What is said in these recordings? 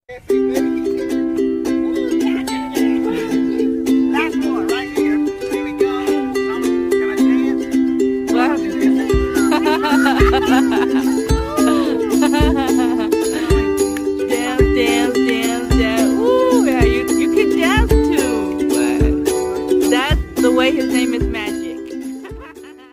Last one right here. Here we go. Can I dance? Dance. Ooh, yeah, you can dance too. But that's the way his name is Magic.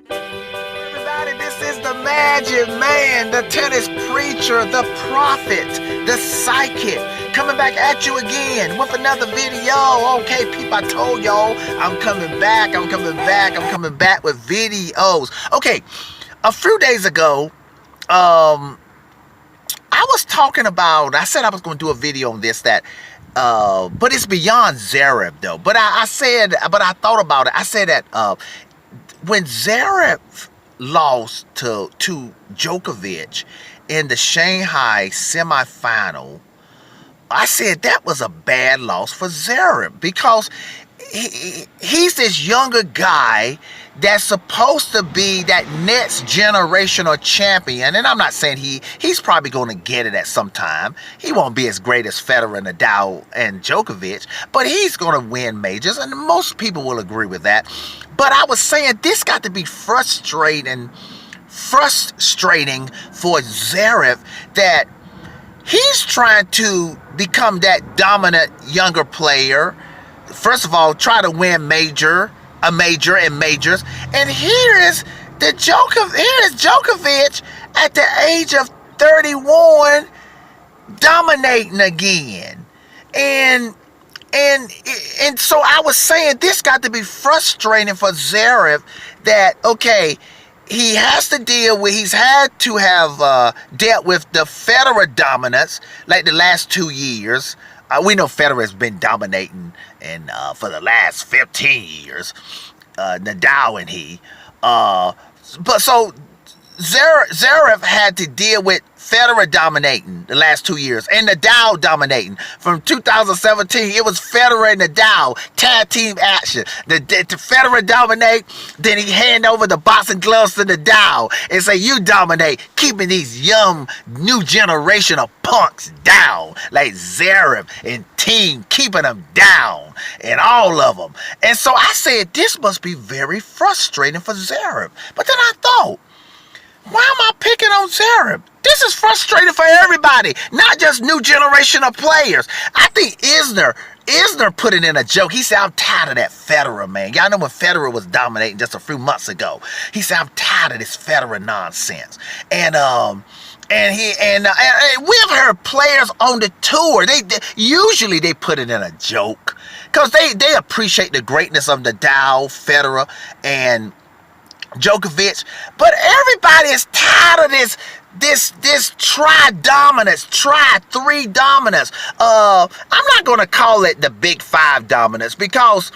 Everybody, this is the Magic Man, the tennis preacher, the prophet, the psychic, coming back at you again with another video. Okay, people, I told y'all I'm coming back with videos. Okay, a few days ago, I was talking about, I said I was going to do a video on this, that, but it's beyond Zverev though. But I thought about it. I said that when Zverev lost to Djokovic in the Shanghai semifinal, I said that was a bad loss for Zverev because he's this younger guy that's supposed to be that next generational champion. And I'm not saying he's probably going to get it at some time. He won't be as great as Federer, Nadal, and Djokovic, but he's going to win majors, and most people will agree with that. But I was saying this got to be frustrating for Zverev, that he's trying to become that dominant younger player. First of all, try to win majors, and here is Djokovic at the age of 31 dominating again, and so I was saying this got to be frustrating for Zverev, that okay, he's had to have dealt with the Federer dominance like the last 2 years. We know Federer has been dominating for the last 15 years, Nadal and he. But so Zverev had to deal with Federer dominating the last 2 years and Nadal dominating. From 2017, it was Federer and Nadal tag team action. The Federer dominate, then he hand over the boxing gloves to Nadal and say, "You dominate," keeping these young new generation of punks down, like Zverev and team, keeping them down, and all of them. And so I said, this must be very frustrating for Zverev. But then I thought, why am I picking on Zverev? This is frustrating for everybody, not just new generation of players. I think Isner put it in a joke. He said, "I'm tired of that Federer, man." Y'all know when Federer was dominating just a few months ago. He said, "I'm tired of this Federer nonsense." And we've heard players on the tour, they usually put it in a joke because they appreciate the greatness of Nadal, Federer, and Djokovic, but everybody is tired of this tri-dominance, three dominance. I'm not going to call it the big five dominance because,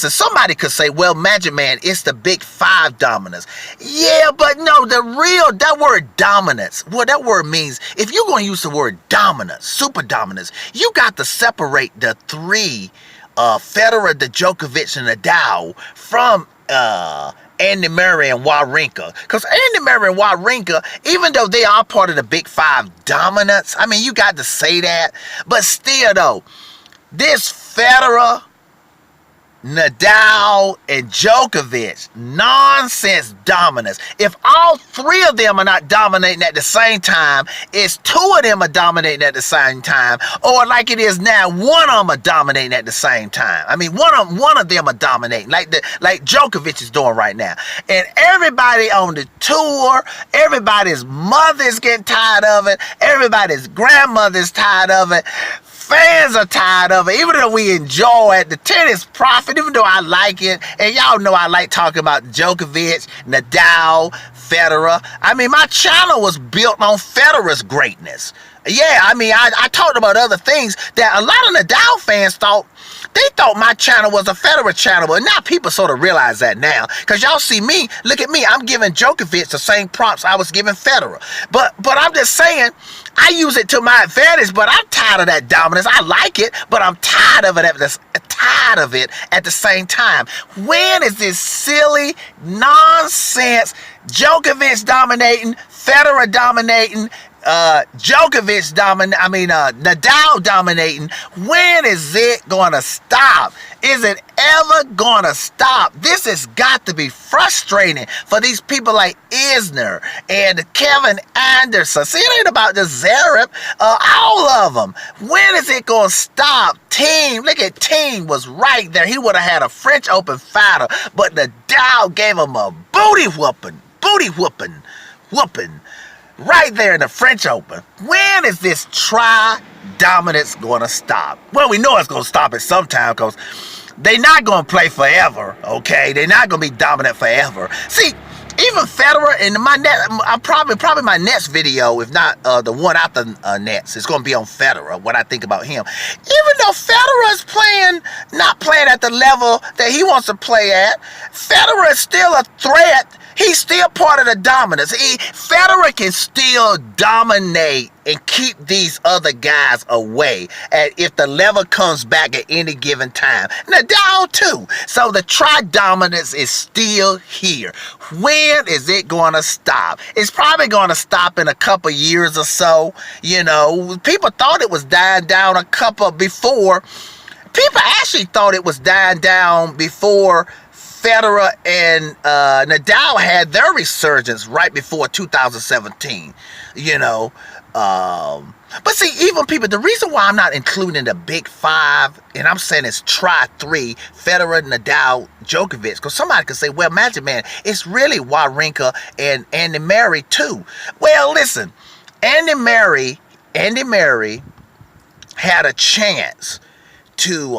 somebody could say, well, Magic Man, it's the big five dominance. Yeah, but no, that word dominance, what that word means, if you're going to use the word dominance, super dominance, you got to separate the three, Federer, the Djokovic, and Nadal from Andy Murray and Wawrinka. Because Andy Murray and Wawrinka, even though they are part of the big five dominance, I mean, you got to say that. But still, though, this Federer, Nadal, and Djokovic nonsense dominance. If all three of them are not dominating at the same time, it's two of them are dominating at the same time, or like it is now, one of them are dominating at the same time. I mean, one of them are dominating, like Djokovic is doing right now. And everybody on the tour, everybody's mother is getting tired of it. Everybody's grandmother's tired of it. Fans are tired of it, even though we enjoy it. The tennis prophet, even though I like it, and y'all know I like talking about Djokovic, Nadal, Federer. I mean, my channel was built on Federer's greatness. Yeah, I mean, I talked about other things that a lot of Nadal fans thought my channel was a Federer channel, but now people sort of realize that now. Because y'all see me, look at me, I'm giving Djokovic the same prompts I was giving Federer. But I'm just saying, I use it to my advantage, but I'm tired of that dominance. I like it, but I'm tired of it at the same time. When is this silly nonsense Djokovic dominating, Federer dominating, Djokovic Nadal dominating. When is it gonna stop? Is it ever gonna stop? This has got to be frustrating for these people like Isner and Kevin Anderson. See, it ain't about just Zverev, all of them. When is it gonna stop? Team, look at Team was right there. He would have had a French Open fighter, but Nadal gave him a booty whooping. Right there in the French Open. When is this dominance going to stop? Well, we know it's going to stop at some time because they're not going to play forever, okay? They're not going to be dominant forever. See, even Federer in probably my next video, if not the one after next, it's going to be on Federer, what I think about him. Even though Federer is not playing at the level that he wants to play at, Federer is still a threat. He's still part of the dominance. Federer can still dominate and keep these other guys away if the level comes back at any given time. Nadal too. So the dominance is still here. When is it going to stop? It's probably going to stop in a couple years or so. You know, people thought it was dying down before. People actually thought it was dying down before Federer and Nadal had their resurgence right before 2017, you know. But see, even people, the reason why I'm not including the big five, and I'm saying it's three, Federer, Nadal, Djokovic, because somebody could say, well, Magic Man, it's really Wawrinka and Andy Murray too. Well, listen, Andy Murray had a chance to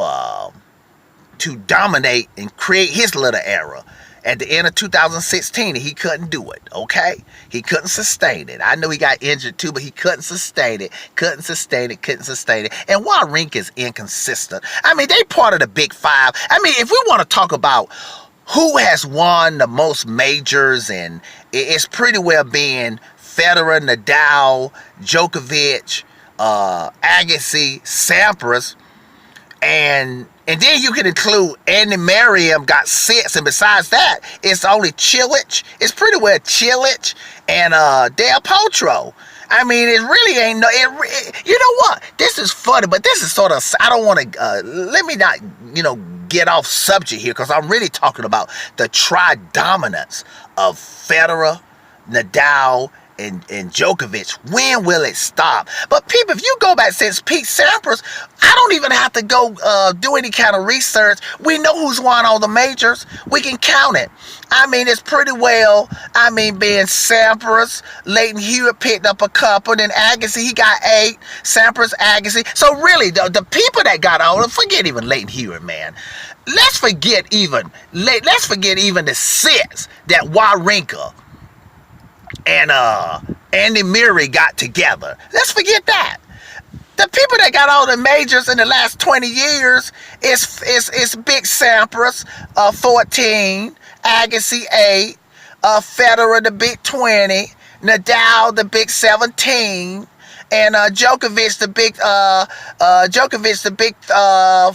dominate and create his little era at the end of 2016, and he couldn't do it, okay? He couldn't sustain it. I know he got injured too, but he couldn't sustain it. And Wawrinka is inconsistent. I mean, they part of the big five. I mean, if we want to talk about who has won the most majors, and it's pretty well being Federer, Nadal, Djokovic, Agassi, Sampras, and then you can include Andy Murray got 6, and besides that, it's only Cilic. It's pretty well Cilic and Del Potro. I mean, it really ain't you know what? This is funny, but this is sort of, I don't want to, let me not, get off subject here, because I'm really talking about the dominance of Federer, Nadal, and Djokovic. When will it stop? But people, if you go back since Pete Sampras, I don't even have to go do any kind of research. We know who's won all the majors. We can count it. I mean, it's pretty well, being Sampras, Leighton Hewitt picked up a couple, then Agassi, he got 8, Sampras, Agassi. So really, the people that got on, forget even Leighton Hewitt, man. Let's forget even the 6 that Wawrinka and Andy Murray got together. Let's forget that. The people that got all the majors in the last 20 years is Big Sampras, 14, Agassi 8, Federer the Big 20, Nadal the Big 17, and Djokovic the big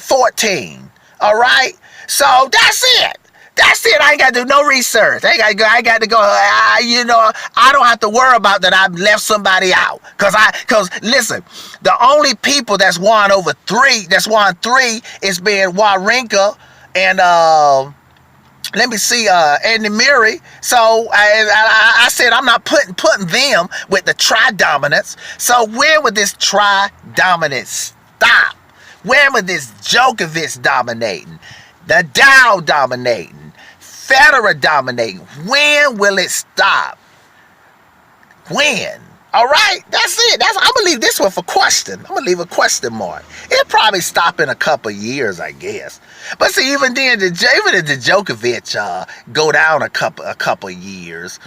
14. All right, so that's it. That's it. I ain't got to do no research. I got to go. I don't have to worry about that I've left somebody out. Cause listen, the only people that's won 3 is being Wawrinka and let me see, Andy Murray. So I said I'm not putting them with the dominance. So where would this dominance stop? Where would this Djokovic dominating, Nadal dominating, Federer dominating? When will it stop? When? All right, that's it. I'm gonna leave this one for question. I'm gonna leave a question mark. It'll probably stop in a couple years, I guess. But see, even if the Djokovic go down a couple years,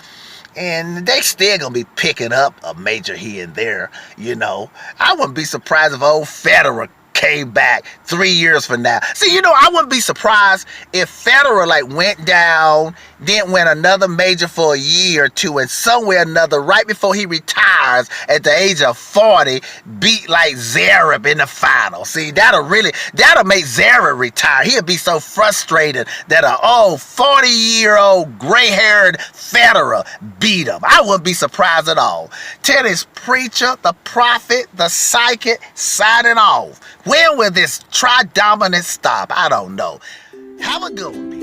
and they still gonna be picking up a major here and there. I wouldn't be surprised if old Federer came back 3 years from now. See, I wouldn't be surprised if Federer went down, didn't win another major for a year or two, and somewhere or another, right before he retires at the age of 40, beat Zverev in the final. See, that'll make Zverev retire. He'll be so frustrated that an old 40-year-old gray-haired Federer beat him. I wouldn't be surprised at all. Tennis preacher, the prophet, the psychic, signing off. When will this tri-dominance stop? I don't know. Have a good one.